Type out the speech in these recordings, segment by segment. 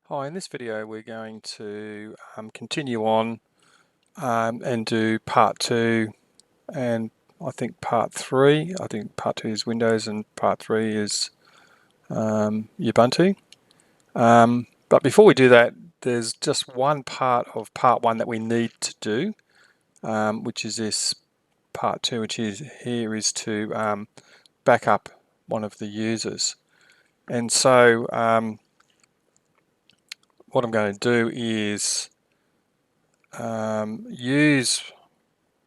Hi, in this video we're going to continue on and do part 2 and I think part 3. I think part 2 is Windows and part 3 is Ubuntu. But before we do that, there's just one part of part 1 that we need to do, which is this part 2, which is to back up one of the users. And so what I'm going to do is use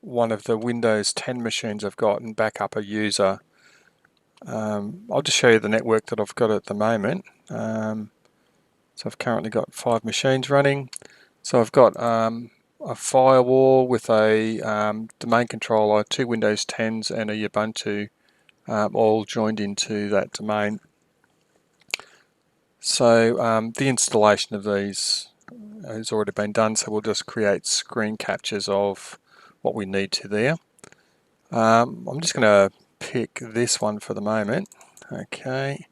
one of the Windows 10 machines I've got and back up a user. I'll just show you the network that I've got at the moment. So I've currently got 5 machines running. So I've got a firewall with a domain controller, 2 Windows 10s and a Ubuntu all joined into that domain. So the installation of these has already been done, so we'll just create screen captures of what we need to there. I'm just going to pick this one for the moment. Okay.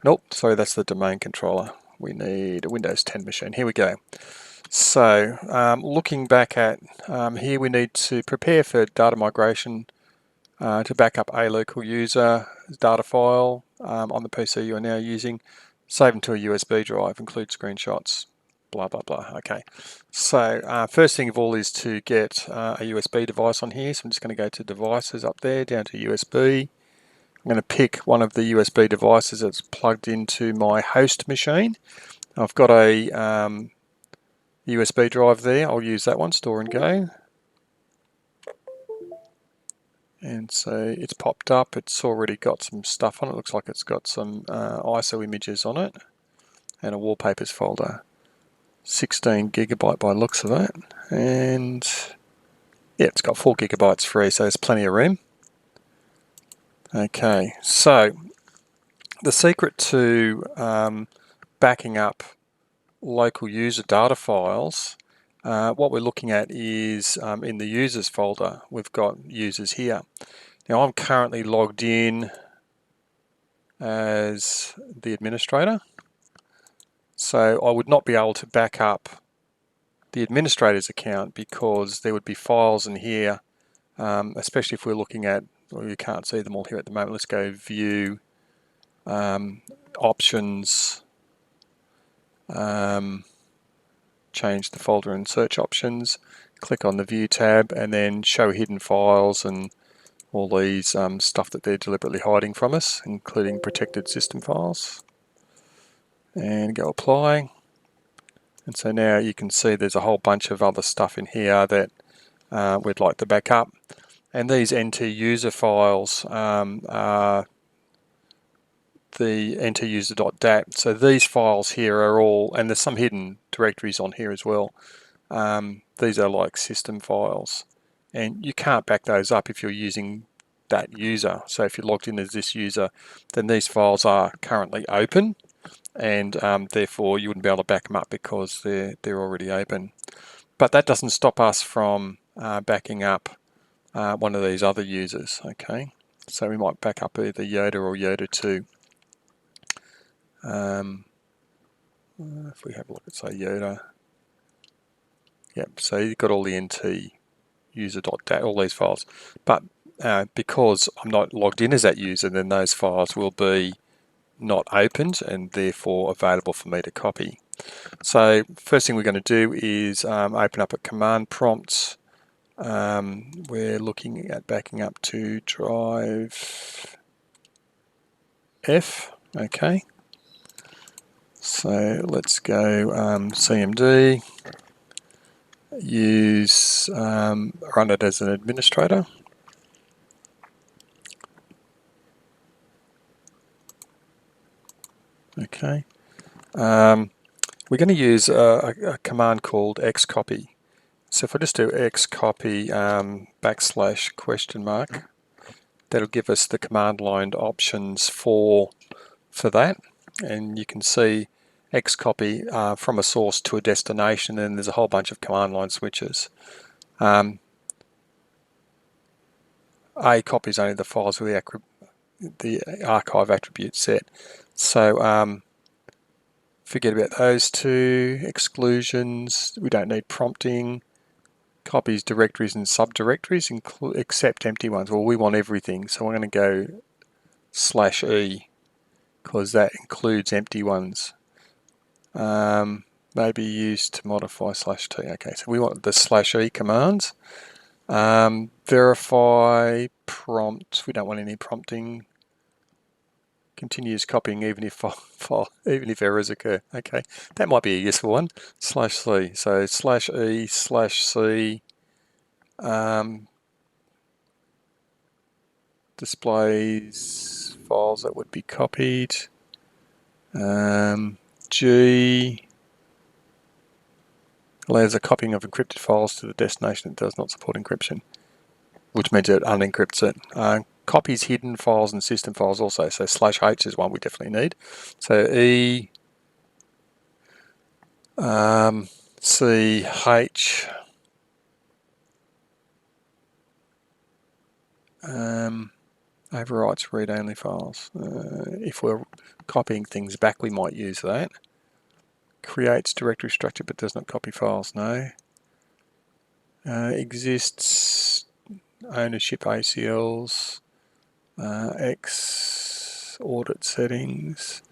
Nope, sorry, that's the domain controller. We need a Windows 10 machine. Here we go. So looking back at here, we need to prepare for data migration to back up a local user data file on the PC you are now using. Save them to a USB drive, include screenshots, blah, blah, blah. Okay, so first thing of all is to get a USB device on here. So I'm just going to go to devices up there, down to USB. I'm going to pick one of the USB devices that's plugged into my host machine. I've got a USB drive there. I'll use that one, store and go. And so it's popped up. It's already got some stuff on it. Looks like it's got some ISO images on it and a wallpapers folder. 16 gigabyte by looks of it, and yeah, it's got 4 gigabytes free, so there's plenty of room. Okay, so the secret to backing up local user data files, what we're looking at is in the users folder, we've got users here. Now I'm currently logged in as the administrator, so I would not be able to back up the administrator's account because there would be files in here, especially if we're looking at, well, you can't see them all here at the moment. Let's go view, options, change the folder and search options, click on the view tab and then show hidden files and all these stuff that they're deliberately hiding from us, including protected system files, and go apply. And so now you can see there's a whole bunch of other stuff in here that we'd like to back up. And these NT user files are the ntuser.dat. So these files here are all, and there's some hidden directories on here as well. These are like system files. And you can't back those up if you're using that user. So if you're logged in as this user, then these files are currently open, and therefore you wouldn't be able to back them up because they're already open. But that doesn't stop us from backing up one of these other users. Okay, so we might back up either Yoda or Yoda 2. If we have a look at, say, Yoda, yep, so you've got all the NT user.dat, all these files, but because I'm not logged in as that user, then those files will be not opened and therefore available for me to copy. So first thing we're going to do is open up a command prompt. We're looking at backing up to drive F. Okay, so let's go CMD, use run it as an administrator. Okay, we're going to use a command called xcopy. So if I just do xcopy \, that'll give us the command line options for that. And you can see xcopy from a source to a destination, and there's a whole bunch of command line switches. A copies only the files with the archive attribute set. So Forget about those two. Exclusions, we don't need prompting. Copies directories and subdirectories, except empty ones. Well, we want everything, so we're going to go /e, because that includes empty ones. Maybe used to modify /t. Okay, so we want the /e commands. Verify, prompt, we don't want any prompting. Continues copying even if even if errors occur. Okay, that might be a useful one. /c. So /e/c displays files that would be copied. G allows a copying of encrypted files to the destination that does not support encryption, which means it unencrypts it. Copies hidden files and system files also. So /h is one we definitely need. So E ch overwrites read-only files. If we're copying things back, we might use that. Creates directory structure but does not copy files. No. Exists ownership ACLs. X audit settings.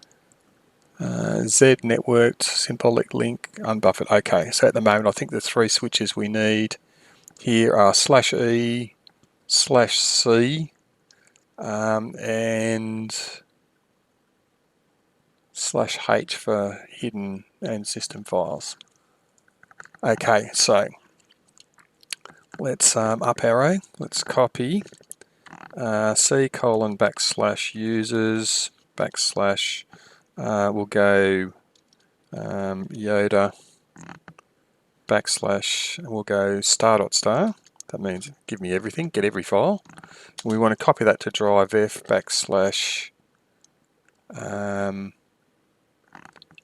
Z networked, symbolic link, unbuffered. Okay, so at the moment I think the three switches we need here are /e, /c, and /h for hidden and system files. Okay, so let's up arrow, let's copy C:\users / we'll go Yoda / we'll go star.star. That means give me everything, get every file. We want to copy that to drive F /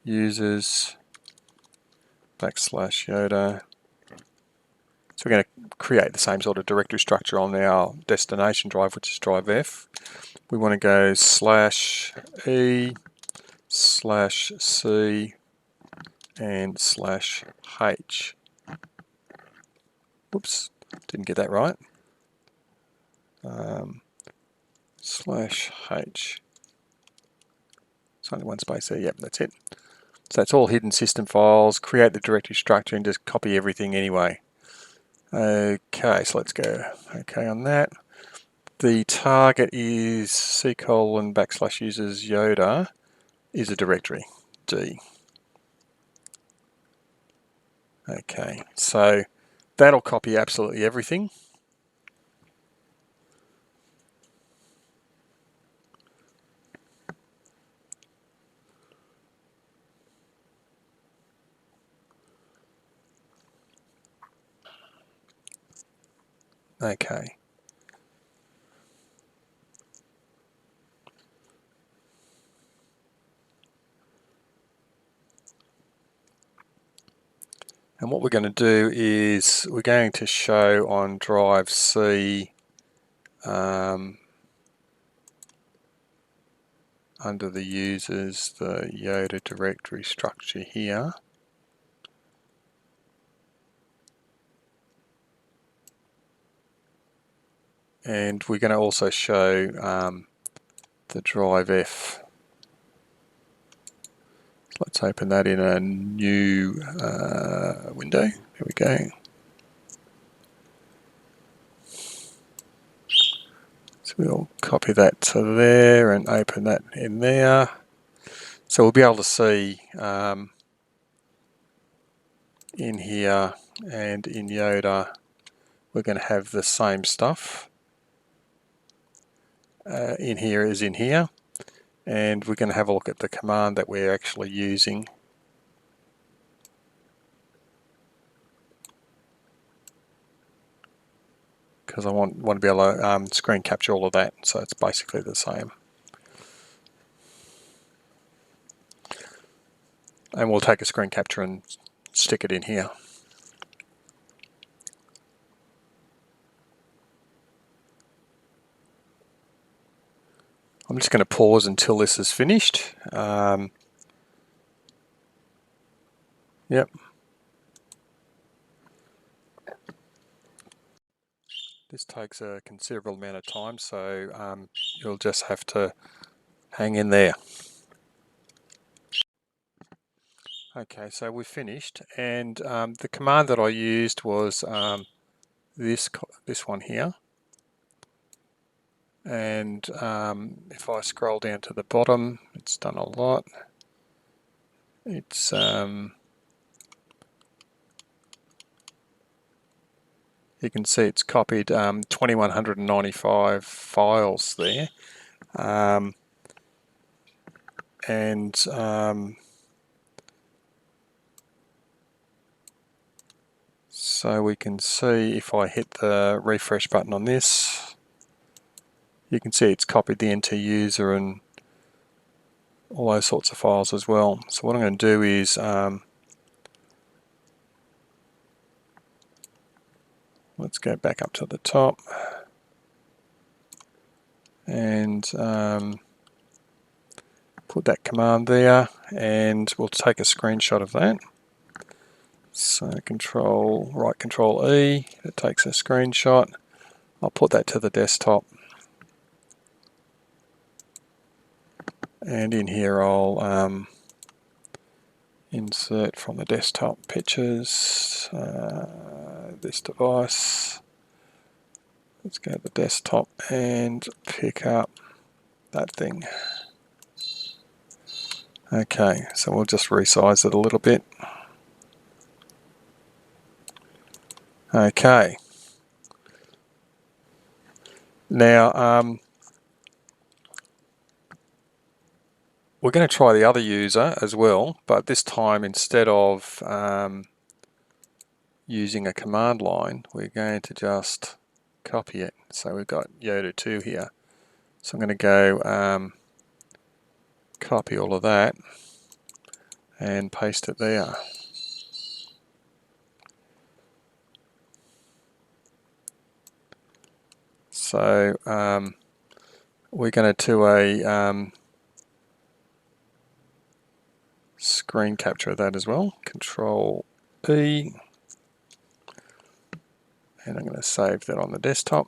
users /Yoda. So we're going to create the same sort of directory structure on our destination drive, which is drive F. We want to go /e, /c, and /h. Whoops, didn't get that right. /h. It's only one space there. Yep, that's it. So it's all hidden system files. Create the directory structure and just copy everything anyway. Okay, so let's go okay on that. The target is C:\users Yoda is a directory, D. Okay, so that'll copy absolutely everything. Okay. And what we're going to do is we're going to show on drive C under the users the Yoda directory structure here. And we're going to also show the drive F. Let's open that in a new window. Here we go. So we'll copy that to there and open that in there. So we'll be able to see in here and in Yoda, we're going to have the same stuff. In here is in here. And we're going to have a look at the command that we're actually using. Because I want to be able to screen capture all of that, so it's basically the same. And we'll take a screen capture and stick it in here. I'm just going to pause until this is finished. Yep. This takes a considerable amount of time, so you'll just have to hang in there. Okay, so we've finished, and the command that I used was this one here. And if I scroll down to the bottom, it's done a lot. It's you can see it's copied 2195 files there, so we can see if I hit the refresh button on this, you can see it's copied the NT user and all those sorts of files as well. So what I'm going to do is let's go back up to the top and put that command there, and we'll take a screenshot of that. So right control E, it takes a screenshot. I'll put that to the desktop, and in here I'll insert from the desktop pictures, this device. Let's go to the desktop and pick up that thing. Okay, so we'll just resize it a little bit. Okay. Now, we're going to try the other user as well, but this time instead of using a command line, we're going to just copy it. So we've got Yoda 2 here. So I'm going to go copy all of that and paste it there. So we're going to do a screen capture of that as well. Control E, and I'm going to save that on the desktop.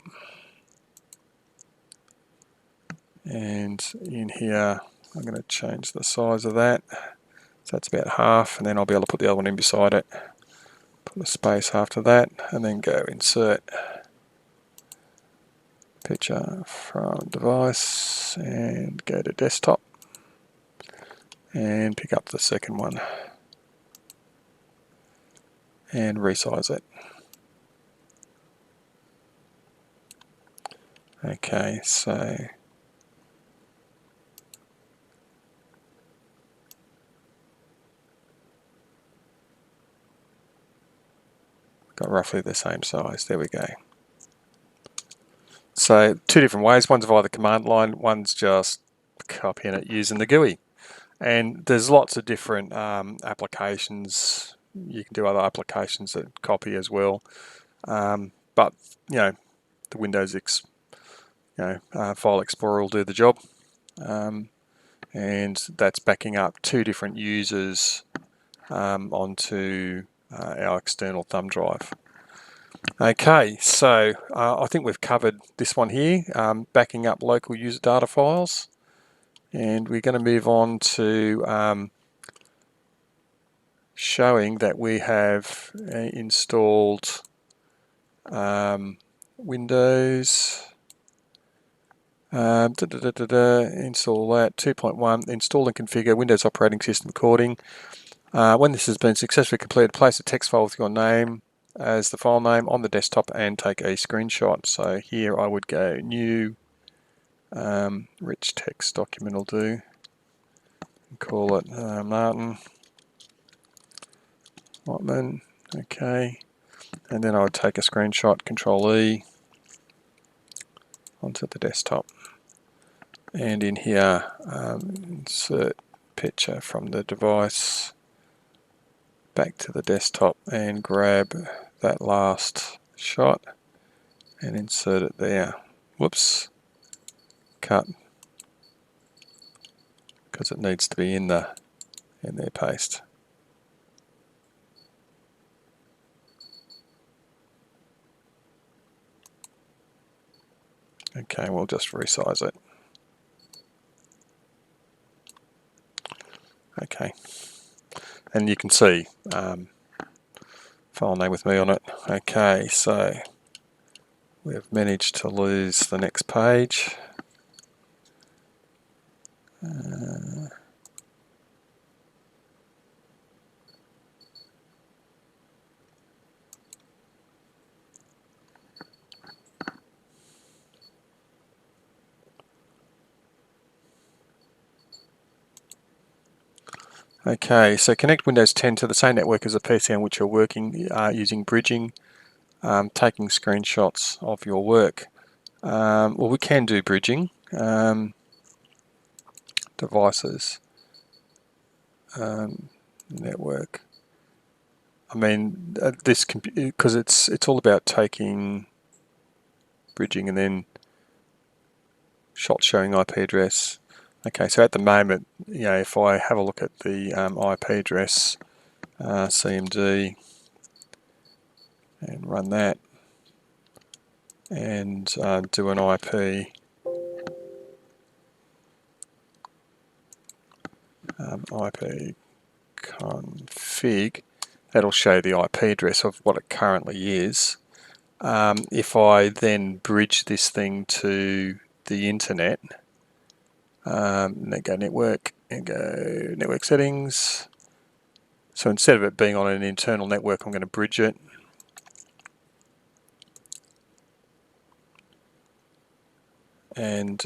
And in here, I'm going to change the size of that. So that's about half, and then I'll be able to put the other one in beside it. Put a space after that, and then go insert picture from device, and go to desktop, and pick up the second one, and resize it. Okay, so got roughly the same size. There we go. So two different ways. One's via the command line, one's just copying it using the GUI. And there's lots of different applications. You can do other applications that copy as well. But you know, the Windows File Explorer will do the job. And that's backing up two different users onto our external thumb drive. Okay, so I think we've covered this one here, backing up local user data files, and we're going to move on to showing that we have installed Windows, install that, 2.1, install and configure Windows operating system recording. When this has been successfully completed, place a text file with your name as the file name on the desktop and take a screenshot. So here I would go new, rich text document will do, call it Martin Whitman, okay, and then I would take a screenshot, control E, onto the desktop, and in here insert picture from the device back to the desktop and grab that last shot and insert it there. Whoops, cut, because it needs to be in there paste. Okay, we'll just resize it. Okay, and you can see file name with me on it. Okay, so we've managed to lose the next page. Okay, so connect Windows 10 to the same network as the PC on which you're working using bridging, taking screenshots of your work. Well, we can do bridging. Devices, network. I mean, this because it's all about taking bridging and then shot showing IP address. Okay, so at the moment, you know, if I have a look at the IP address, CMD, and run that, and do an IP IP config, that'll show the IP address of what it currently is. If I then bridge this thing to the internet, then go network and go network settings. So instead of it being on an internal network, I'm going to bridge it. And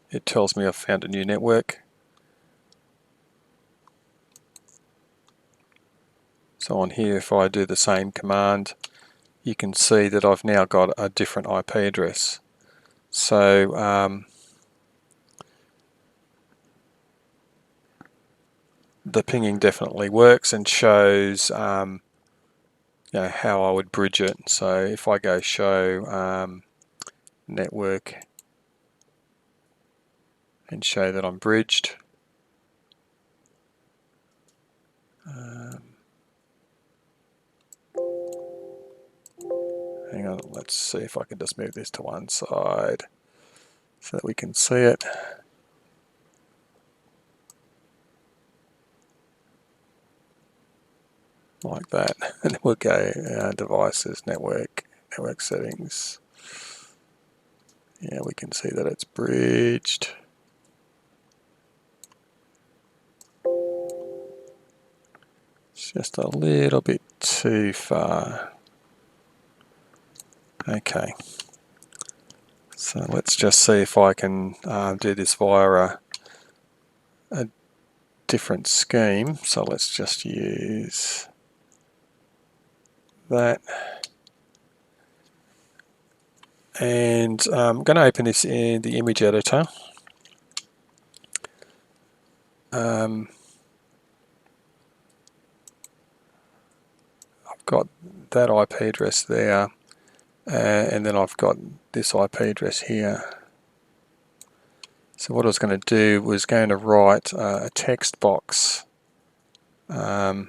it tells me I've found a new network. So on here, if I do the same command, you can see that I've now got a different IP address. So the pinging definitely works and shows you know, how I would bridge it. So if I go show network and show that I'm bridged, hang on, let's see if I can just move this to one side so that we can see it. Like that. And then we'll go devices, network settings. Yeah, we can see that it's bridged. It's just a little bit too far. Okay. So let's just see if I can do this via a different scheme. So let's just use that. And I'm going to open this in the image editor. I've got that IP address there, and then I've got this IP address here. So what I was going to do was going to write a text box. So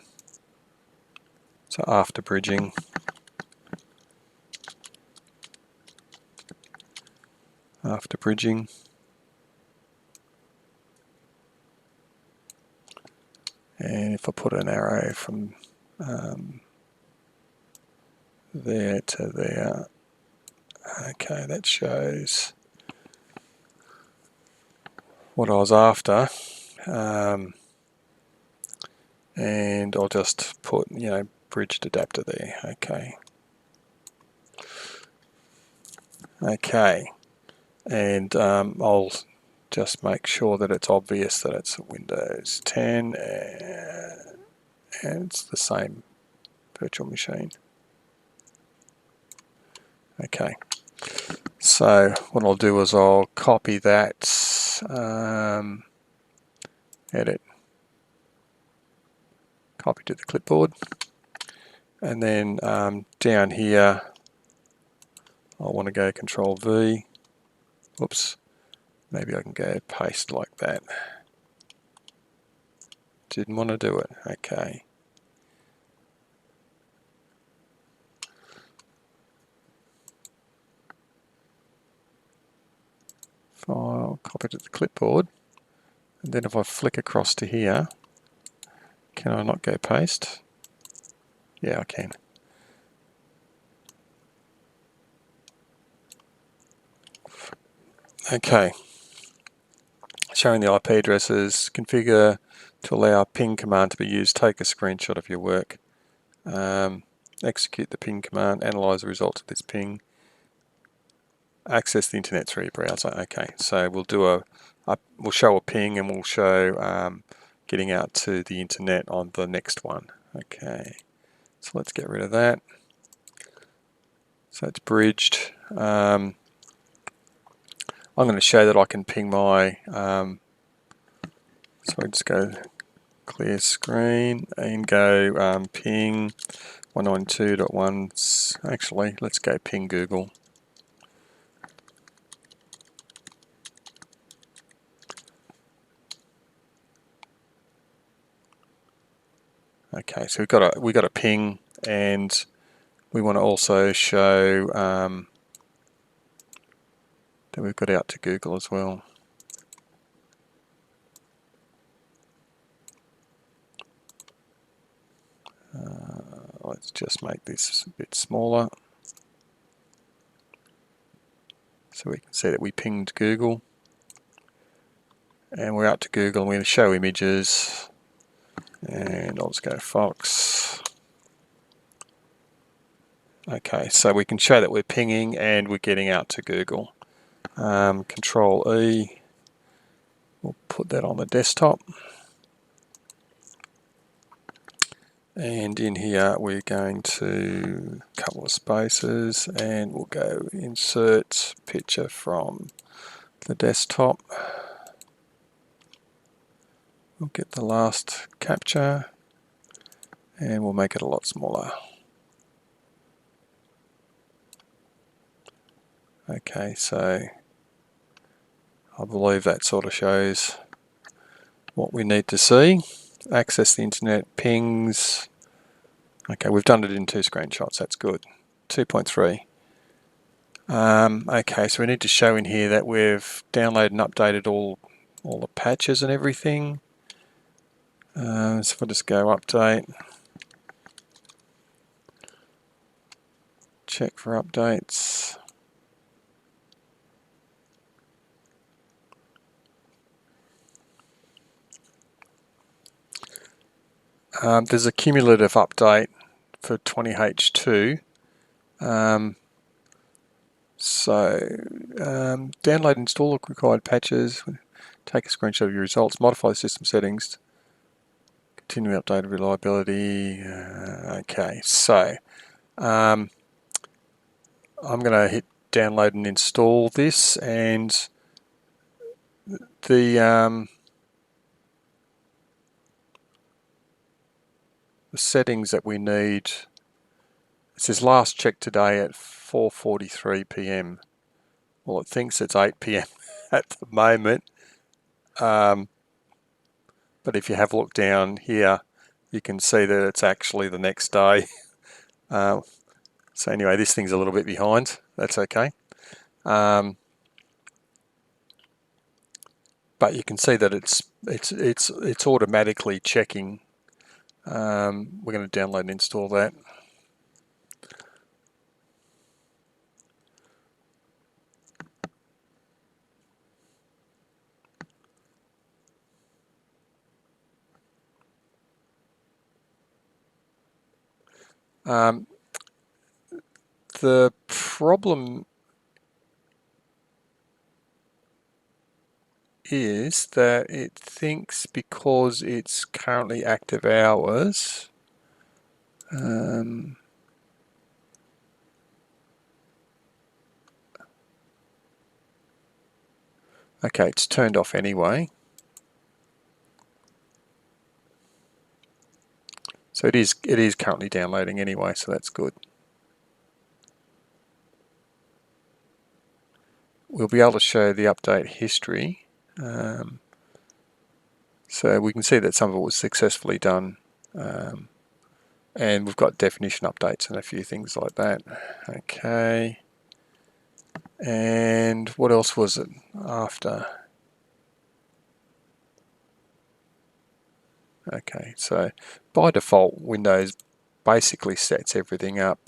after bridging, and if I put an arrow from there to there, okay, that shows what I was after. And I'll just put, you know, bridged adapter there. Okay, and I'll just make sure that it's obvious that it's Windows 10 and it's the same virtual machine. Okay, so what I'll do is I'll copy that, edit, copy to the clipboard, and then down here I want to go Control V. Oops, maybe I can go paste like that. Didn't want to do it. Okay. File, copy to the clipboard. And then if I flick across to here, can I not go paste? Yeah, I can. Okay. Showing the IP addresses, configure to allow ping command to be used, take a screenshot of your work. Execute the ping command, analyze the results of this ping, access the internet through your browser. Okay, so we'll do we'll show a ping and we'll show getting out to the internet on the next one. Okay, so let's get rid of that. So it's bridged. I'm going to show that I can ping my, so I just go clear screen and go ping 192.1, actually let's go ping Google. Okay, so we got a ping, and we want to also show that we've got out to Google as well. Let's just make this a bit smaller so we can see that we pinged Google, and we're out to Google, and we're going to show images, and I'll just go Fox. Okay, so we can show that we're pinging and we're getting out to Google. Control E, we'll put that on the desktop. And in here we're going to a couple of spaces, and we'll go insert picture from the desktop. We'll get the last capture and we'll make it a lot smaller. Okay, so I believe that sort of shows what we need to see. Access the internet, pings. Okay, we've done it in 2 screenshots, that's good. 2.3. Okay, so we need to show in here that we've downloaded and updated all the patches and everything. So if I just go update, check for updates. There's a cumulative update for 20H2. Download and install the required patches, take a screenshot of your results, modify the system settings, continue update reliability. Okay, so I'm going to hit download and install this, and the settings that we need, it says last check today at 4:43 p.m. Well, it thinks it's 8 p.m. at the moment, but if you have a look down here, you can see that it's actually the next day. So anyway, this thing's a little bit behind. That's okay. But you can see that it's automatically checking. We're going to download and install that. The problem is that it thinks because it's currently active hours, okay, it's turned off anyway. So it is currently downloading anyway, so that's good. We'll be able to show the update history. So we can see that some of it was successfully done. And we've got definition updates and a few things like that. Okay. And what else was it after? Okay, so by default, Windows basically sets everything up.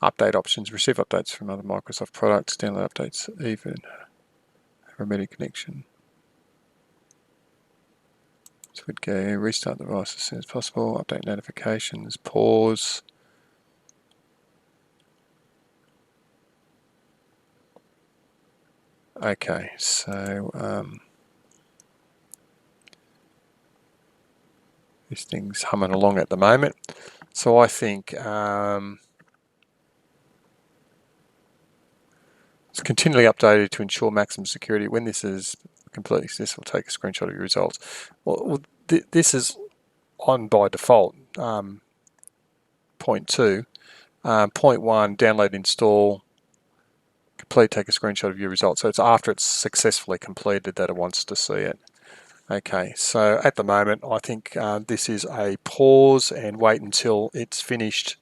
Update options, receive updates from other Microsoft products, download updates, even remote connection. So we'd go restart the device as soon as possible, update notifications, pause. Okay, so this thing's humming along at the moment. So I think it's continually updated to ensure maximum security. When this is completely successful, take a screenshot of your results. Well, this is on by default. Point 2. Point 1, download, install, complete, take a screenshot of your results. So it's after it's successfully completed that it wants to see it. Okay, so at the moment, I think this is a pause and wait until it's finished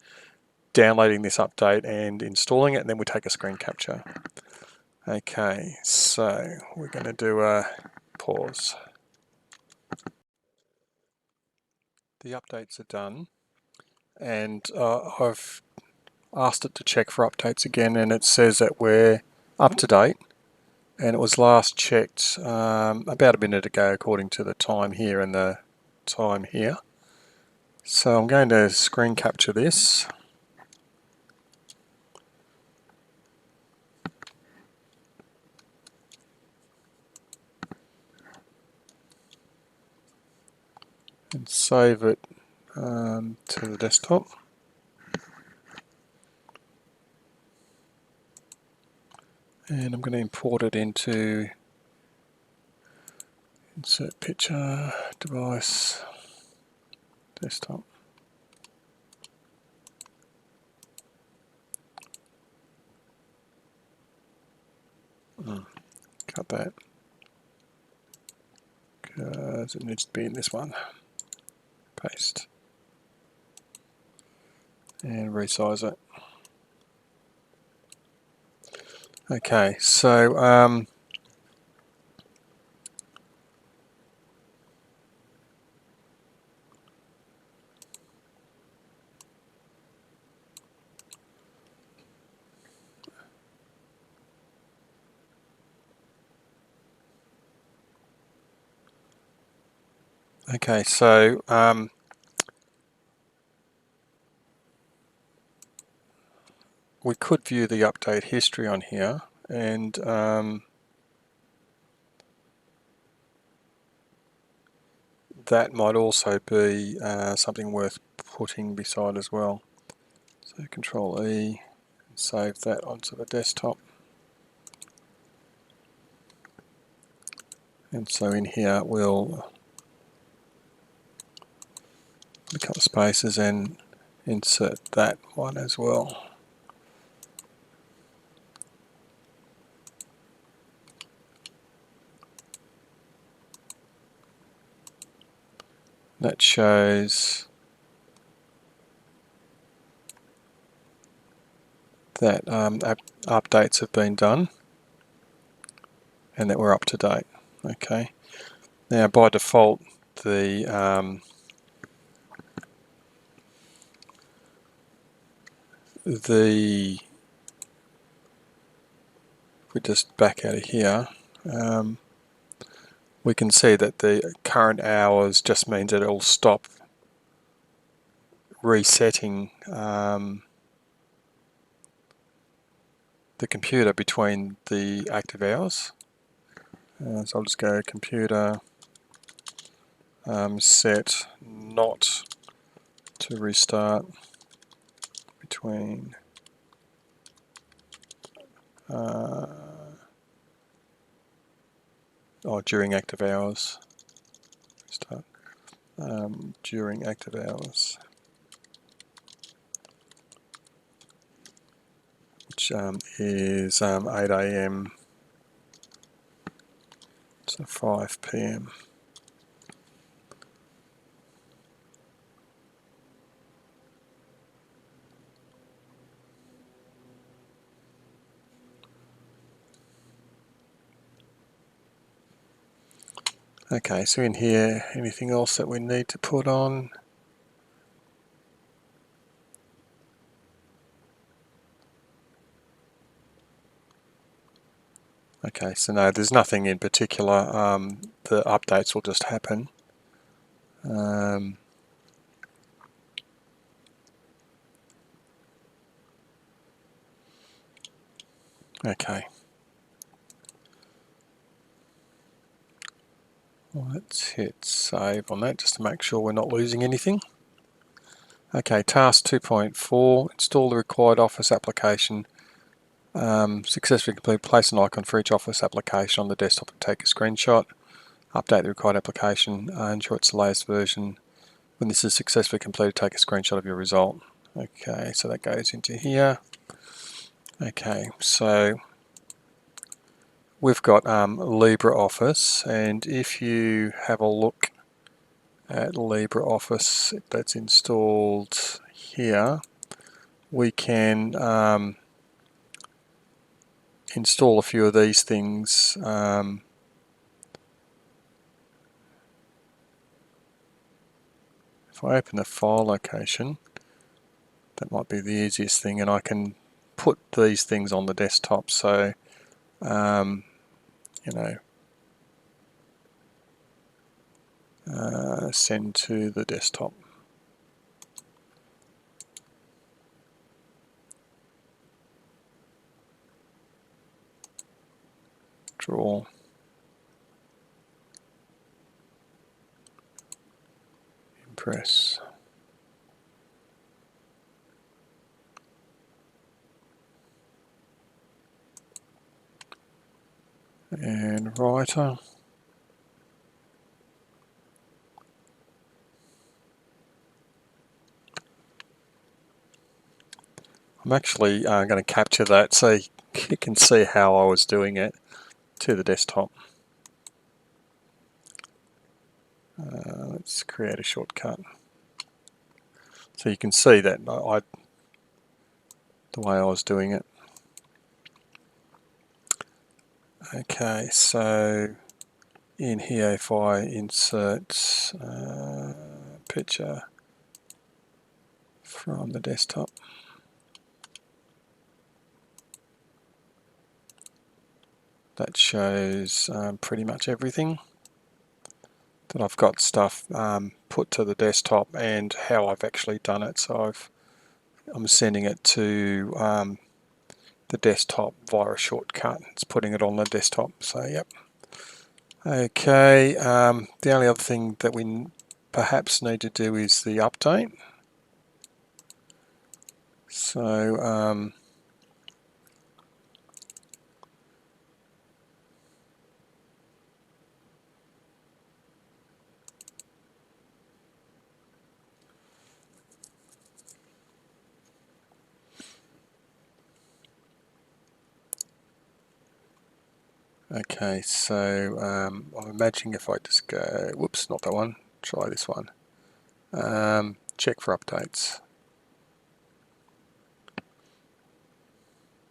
downloading this update and installing it, and then we take a screen capture. Okay, so we're going to do a pause. The updates are done, and I've asked it to check for updates again, and it says that we're up to date, and it was last checked about a minute ago according to the time here and the time here. So I'm going to screen capture this. And save it to the desktop. And I'm going to import it into insert picture, device, desktop. Cut that because it needs to be in this one. Paste. And resize it. Okay, so we could view the update history on here, and that might also be something worth putting beside as well. So Control E, and save that onto the desktop. And so in here we'll a couple of spaces and insert that one as well. That shows that updates have been done and that we're up to date. Okay. Now by default the if we just back out of here, we can see that the current hours just means that it will stop resetting the computer between the active hours. So I'll just go computer set not to restart between during active hours. Start during active hours, which is 8 AM to 5 PM. Okay, so in here, anything else that we need to put on? Okay, so no, there's nothing in particular. The updates will just happen. Okay. Let's hit save on that just to make sure we're not losing anything. Okay, task 2.4, install the required Office application. Successfully complete, place an icon for each Office application on the desktop and take a screenshot. Update the required application, ensure it's the latest version. When this is successfully completed, take a screenshot of your result. Okay, so that goes into here. Okay, so we've got LibreOffice, and if you have a look at LibreOffice that's installed here, we can install a few of these things. If I open the file location, that might be the easiest thing, and I can put these things on the desktop. So, you know, send to the desktop. Draw. Impress. And writer. I'm actually going to capture that so you can see how I was doing it to the desktop. Let's create a shortcut. So you can see that the way I was doing it. Okay, so in here if I insert picture from the desktop, that shows pretty much everything. That I've got stuff put to the desktop and how I've actually done it. So I'm sending it to the desktop via a shortcut. It's putting it on the desktop. So yep. Okay. The only other thing that we perhaps need to do is the update. So okay, so I'm imagining if I just go, whoops, not that one, try this one. Check for updates.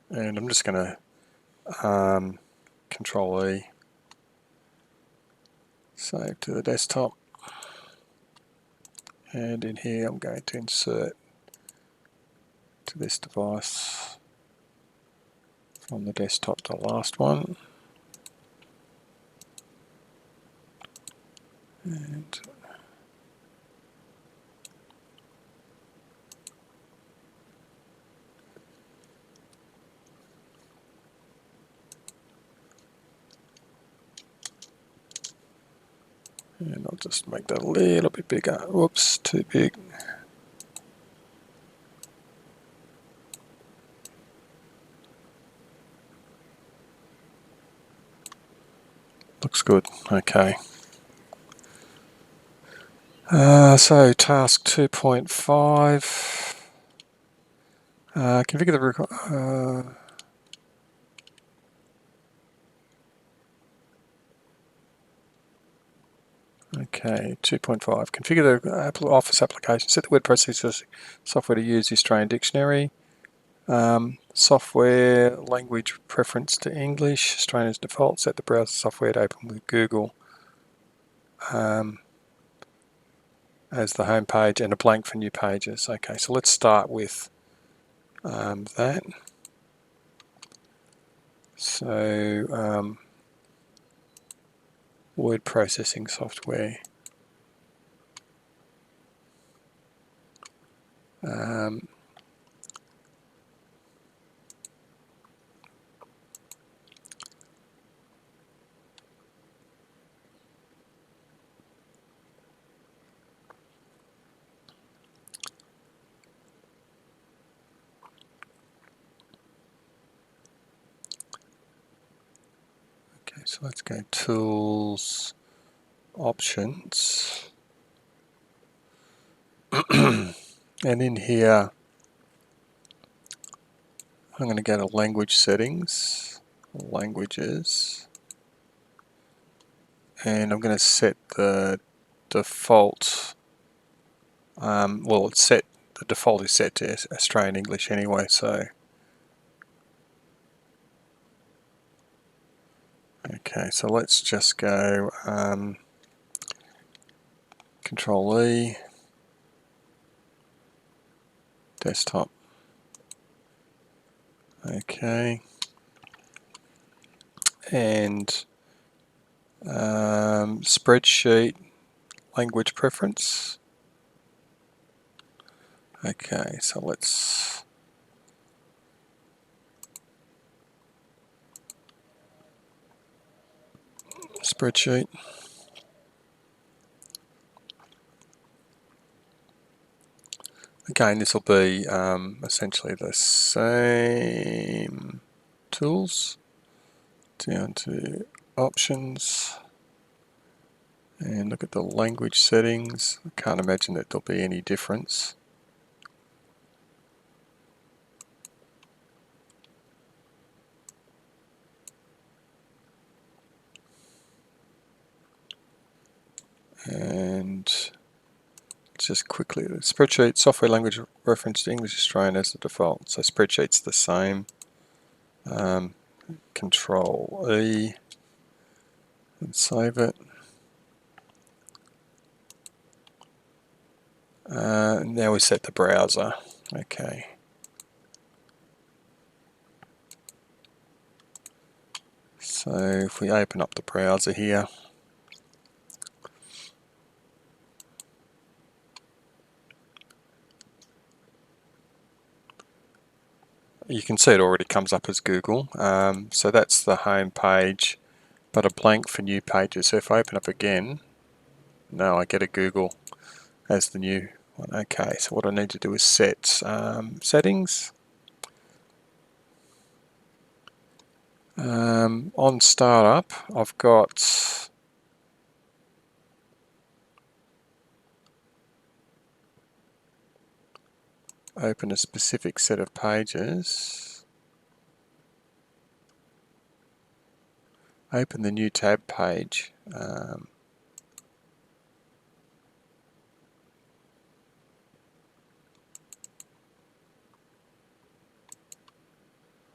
And I'm just going to Control E, save to the desktop. And in here I'm going to insert to this device from the desktop to the last one. And I'll just make that a little bit bigger. Whoops, too big. Looks good. Okay. So task 2.5. Configure the okay, 2.5. Configure the Office application. Set the word processor software to use the Australian dictionary. Software language preference to English. Australian as default. Set the browser software to open with Google. as the home page and a blank for new pages. Okay, so let's start with that. So word processing software. Okay, so let's go Tools, Options, and in here I'm going to go to Language Settings, Languages, and I'm going to set the default, well it's set, the default is set to Australian English anyway, so okay, so let's just go Control E, desktop, okay, and spreadsheet, language preference. Okay, so let's spreadsheet. Again, this will be essentially the same tools. Down to options and look at the language settings. I can't imagine that there'll be any difference. And just quickly, the spreadsheet software language reference to English Australian as the default. So spreadsheet's the same. Control E and save it. Now we set the browser. Okay. So if we open up the browser here, you can see it already comes up as Google. So that's the home page, but a blank for new pages. So if I open up again, no, I get a Google as the new one. Okay, so what I need to do is set settings. On startup, I've got open a specific set of pages. Open the new tab page.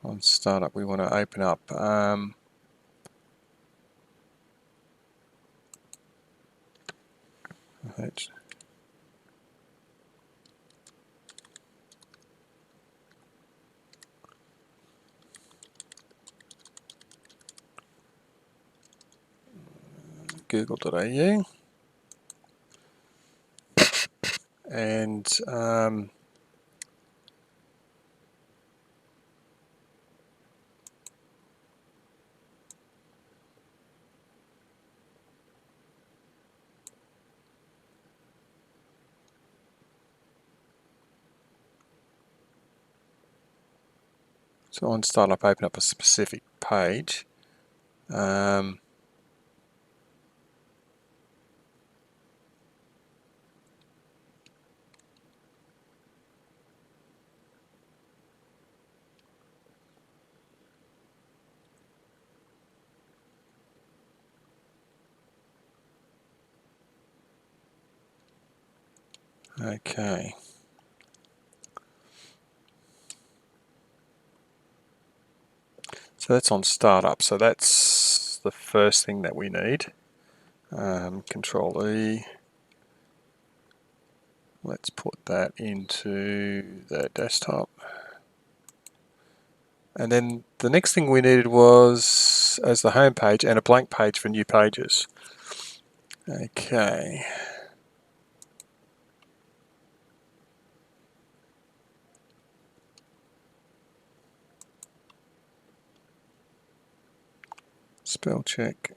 On startup, we want to open up google.au and so on startup, open up a specific page. Okay. So that's on startup. So that's the first thing that we need. Control E. Let's put that into the desktop. And then the next thing we needed was as the home page and a blank page for new pages. Okay. Spell check.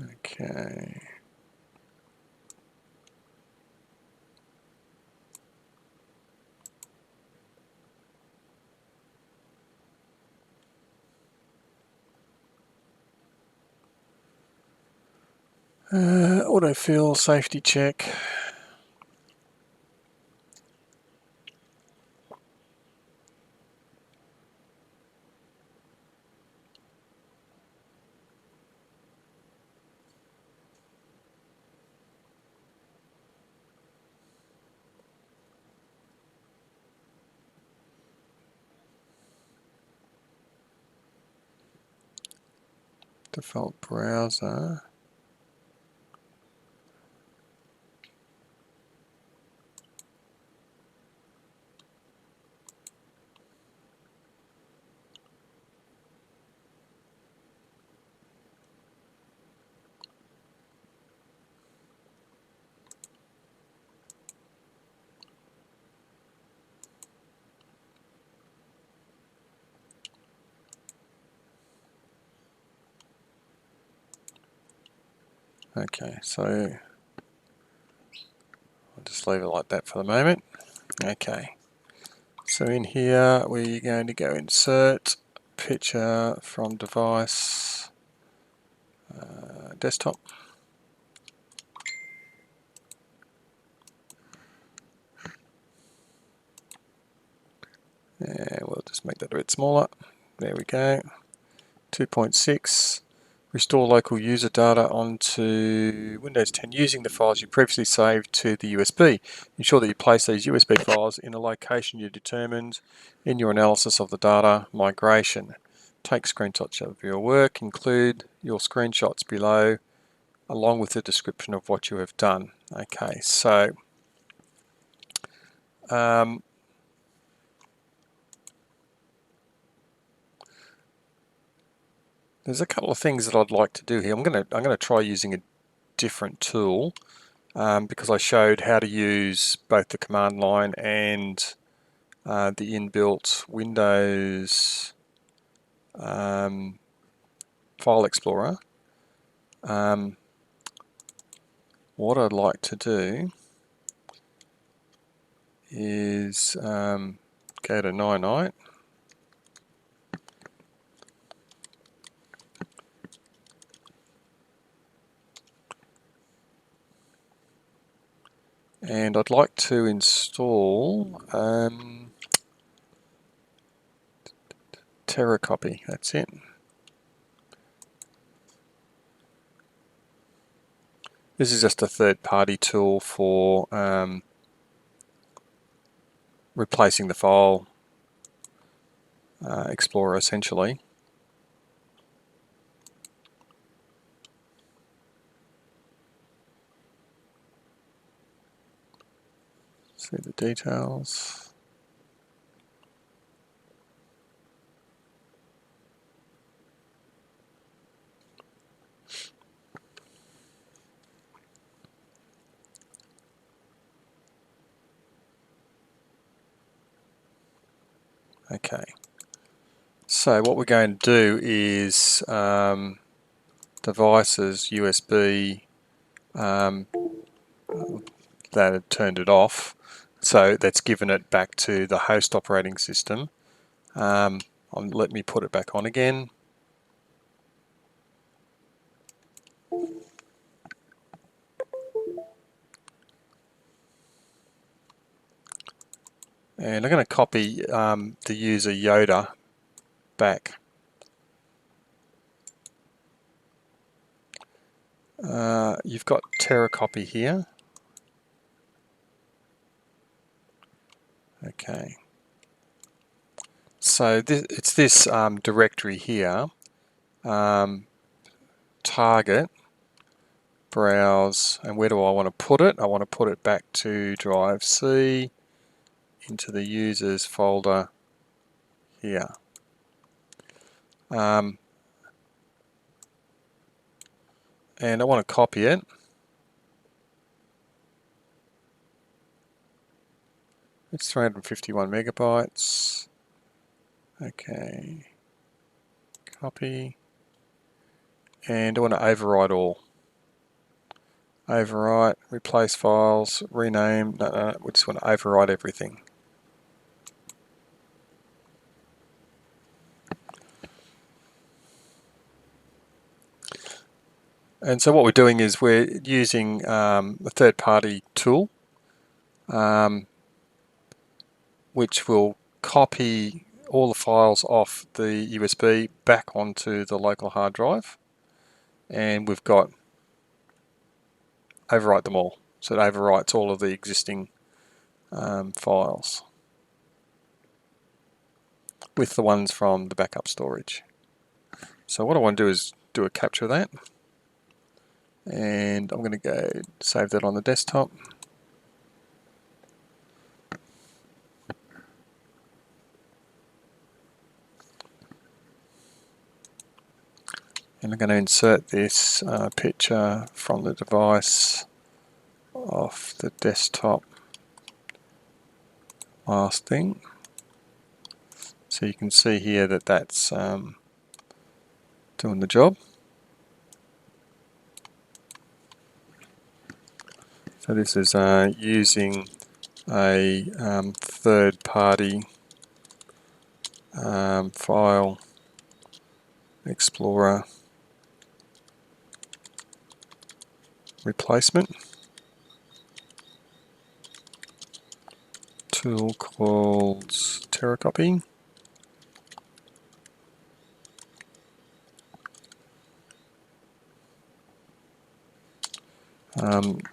Okay. Autofill safety check. Default browser. Okay, so I'll just leave it like that for the moment. Okay, so in here we're going to go insert picture from device, desktop. And we'll just make that a bit smaller. There we go. 2.6. Restore local user data onto Windows 10 using the files you previously saved to the USB. Ensure that you place these USB files in a location you determined in your analysis of the data migration. Take screenshots of your work. Include your screenshots below along with the description of what you have done. Okay, so there's a couple of things that I'd like to do here. I'm gonna try using a different tool because I showed how to use both the command line and the inbuilt Windows file explorer. What I'd like to do is go to 99. And I'd like to install TerraCopy, that's it. This is just a third-party tool for replacing the file explorer essentially. See the details. Okay, so what we're going to do is devices USB, that had turned it off, so that's given it back to the host operating system. Let me put it back on again. And I'm going to copy the user Yoda back. You've got TerraCopy here. Okay. So it's this directory here, target, browse, and where do I want to put it? I want to put it back to drive C, into the users folder here. And I want to copy it. It's 351 megabytes. Okay, copy. And I want to overwrite all. Overwrite, replace files, rename. No, we just want to overwrite everything. And so what we're doing is we're using a third-party tool which will copy all the files off the USB back onto the local hard drive, and we've got overwrite them all. So it overwrites all of the existing files with the ones from the backup storage. So what I want to do is do a capture of that, and I'm going to go save that on the desktop. And I'm going to insert this picture from the device off the desktop last thing. So you can see here that that's doing the job. So this is using a third-party file explorer replacement tool called TerraCopy.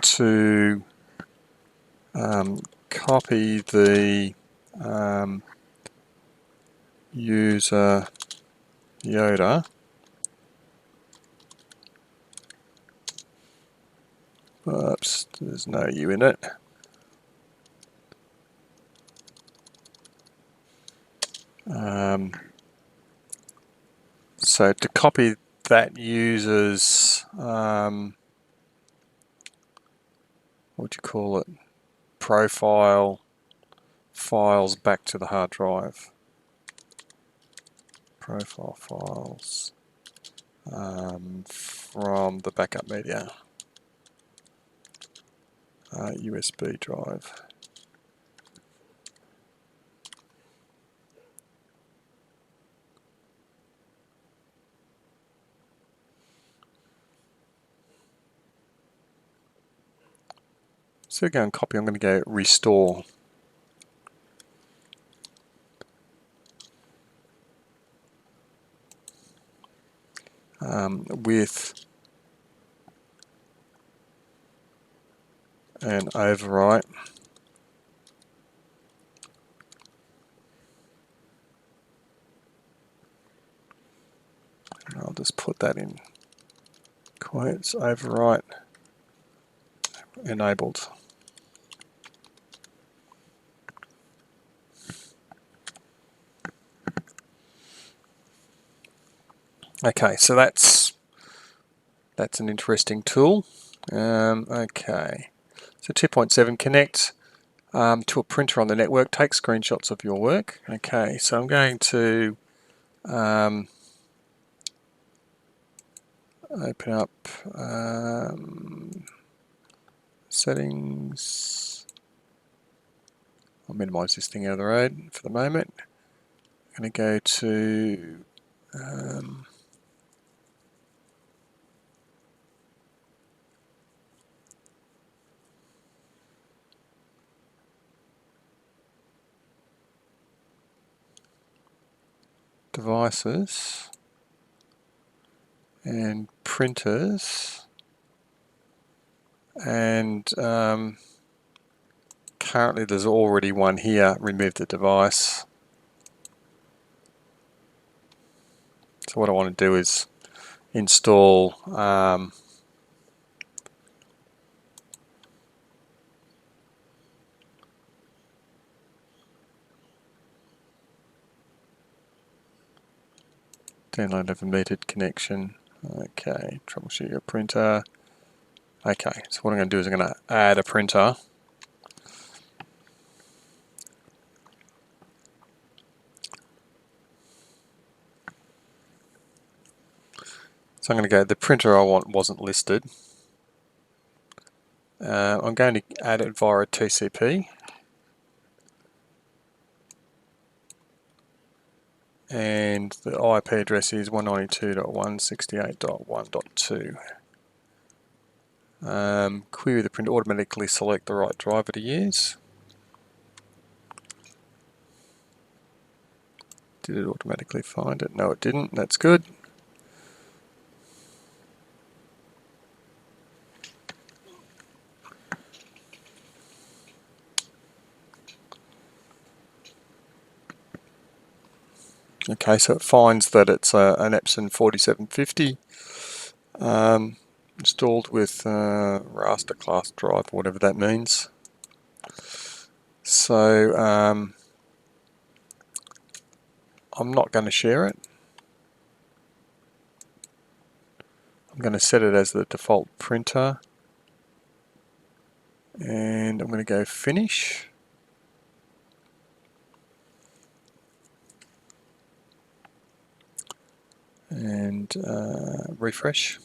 To copy the user Yoda oops, there's no U in it. So to copy that user's what do you call it, profile files back to the hard drive. Profile files from the backup media USB drive. So go and copy, I'm going to go restore. With an overwrite. I'll just put that in quotes, overwrite enabled. Okay, so that's an interesting tool. Okay, so 2.7 connect to a printer on the network, take screenshots of your work. Okay, so I'm going to open up settings. I'll minimize this thing out of the road for the moment. I'm going to go to devices and printers and Currently there's already one here, remove the device. So what I want to do is install download of a metered connection. Okay, troubleshoot your printer. Okay, so what I'm going to do is I'm going to add a printer. So I'm going to go, the printer I want wasn't listed. I'm going to add it via a TCP. And the IP address is 192.168.1.2. Query the printer, automatically select the right driver to use. Did it automatically find it? No, it didn't. That's good. Okay, so it finds that it's an Epson 4750 installed with raster class drive, whatever that means. So I'm not going to share it. I'm going to set it as the default printer, and I'm going to go finish. And refresh.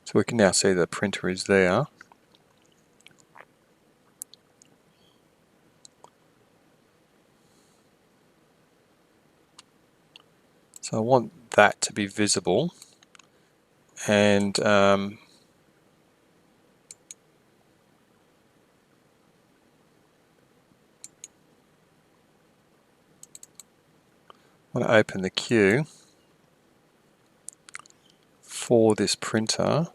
So we can now see the printer is there. So I want that to be visible, and I want to open the queue for this printer,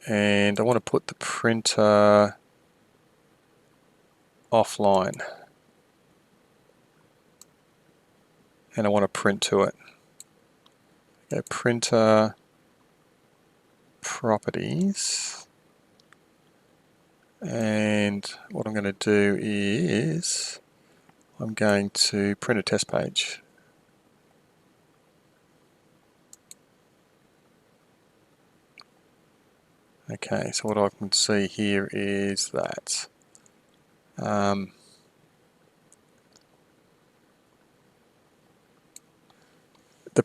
and I want to put the printer offline, and I want to print to it. Go printer properties, and what I'm going to do is I'm going to print a test page. Okay, so what I can see here is that the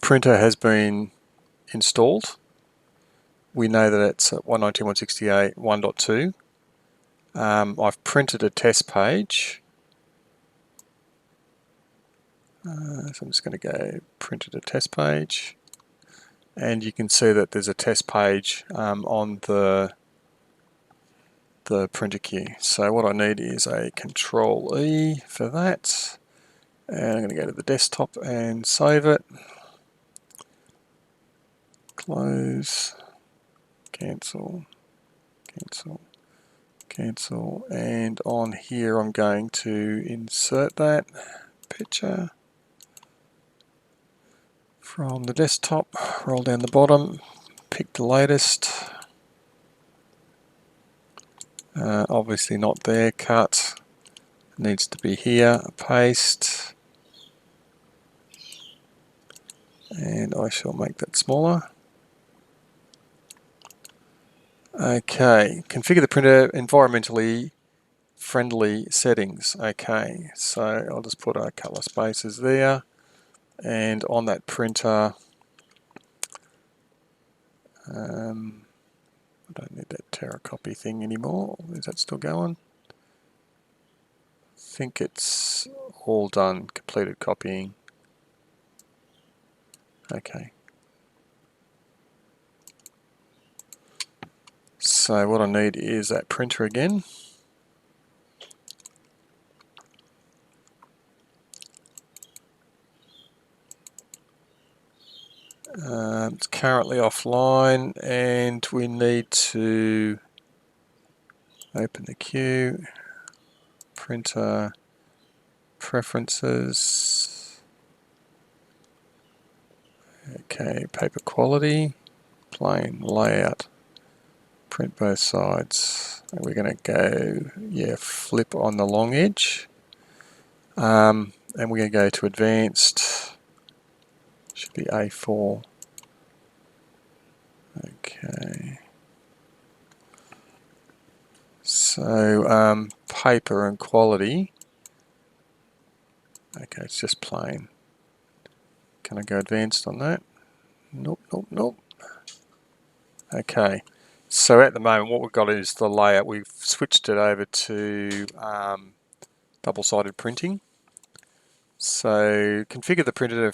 printer has been installed. We know that it's at 192.168.1.2. I've printed a test page. So I'm just going to go printed a test page, and you can see that there's a test page on the printer queue. So what I need is a Control E for that, and I'm going to go to the desktop and save it. Close, cancel, cancel, cancel, and on here I'm going to insert that picture from the desktop, roll down the bottom, pick the latest, obviously not there, cut, needs to be here, paste, and I shall make that smaller. Okay, configure the printer environmentally friendly settings. Okay, so I'll just put a couple of spaces there, and on that printer, I don't need that terracopy thing anymore. Is that still going? I think it's all done, completed copying. Okay. So what I need is that printer again. It's currently offline, and we need to open the queue, printer, preferences, okay, paper quality, plain layout, print both sides. And we're going to go, yeah, flip on the long edge, and we're going to go to advanced, should be A4. Okay. So paper and quality, okay, it's just plain. Can I go advanced on that? Nope, nope, nope. Okay, so at the moment what we've got is the layout. We've switched it over to double-sided printing. So configure the printer,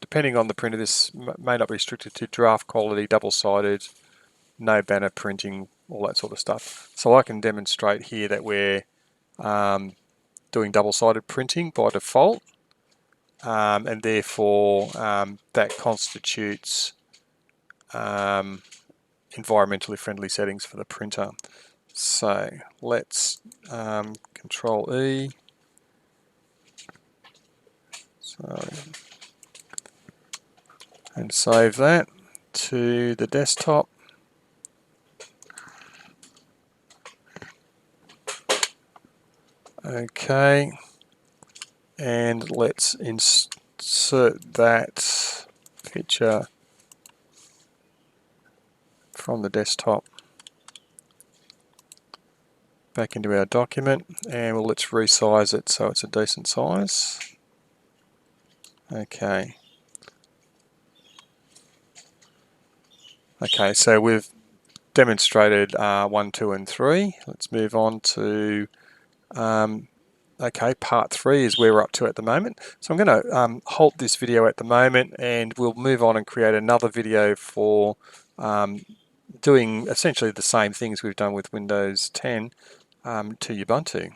depending on the printer, this may not be restricted to draft quality, double-sided, no banner printing, all that sort of stuff. So I can demonstrate here that we're doing double-sided printing by default, and therefore that constitutes environmentally friendly settings for the printer. So let's Control E. And save that to the desktop. Okay, and let's insert that picture from the desktop back into our document, and let's resize it so it's a decent size. Okay. Okay, so we've demonstrated 1, 2, and 3. Let's move on to okay, part 3 is where we're up to at the moment. So I'm going to halt this video at the moment, and we'll move on and create another video for doing essentially the same things we've done with Windows 10 to Ubuntu.